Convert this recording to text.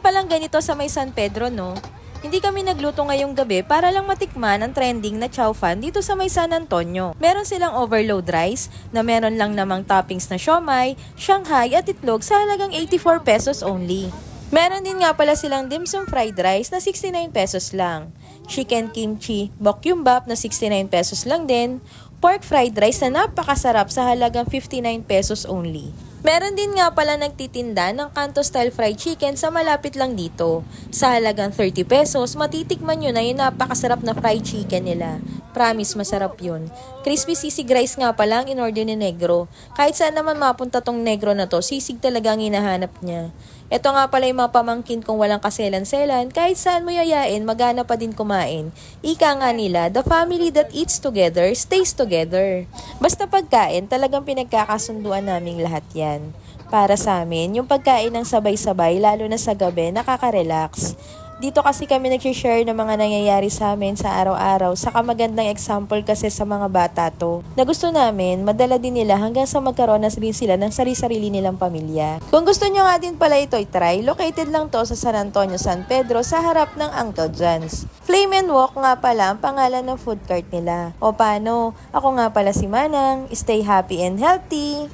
palang ganito sa may San Pedro, no? Hindi kami nagluto ngayong gabi para lang matikman ang trending na chow fan dito sa may San Antonio. Meron silang overload rice na meron lang namang toppings na siomai, shanghai at itlog sa halagang 84 pesos only. Meron din nga pala silang dim sum fried rice na 69 pesos lang. Chicken kimchi bokkeumbap na 69 pesos lang din. Pork fried rice na napakasarap sa halagang 59 pesos only. Meron din nga pala nagtitinda ng Kanto style fried chicken sa malapit lang dito. Sa halagang 30 pesos, matitikman nyo na yung napakasarap na fried chicken nila. Promise, masarap yun. Crispy sisig rice nga pala ang in-order ni Negro. Kahit saan naman mapunta tong Negro na to, sisig talaga ang hinahanap niya. Ito nga pala yung mga pamangkin kung walang kaselan-selan, kahit saan mo yayain, magana pa din kumain. Ika nga nila, the family that eats together, stays together. Basta pagkain, talagang pinagkakasunduan naming lahat yan. Para sa amin, yung pagkain ng sabay-sabay, lalo na sa gabi, nakaka-relax. Dito kasi kami nag-share ng mga nangyayari sa amin sa araw-araw, saka magandang example kasi sa mga bata to, na gusto namin, madala din nila hanggang sa magkaroon na rin sila ng sarili-sarili nilang pamilya. Kung gusto nyo nga din pala ito i-try, located lang to sa San Antonio, San Pedro, sa harap ng Uncle John's. Flame and Walk nga pala ang pangalan ng food cart nila. O paano? Ako nga pala si Manang, stay happy and healthy!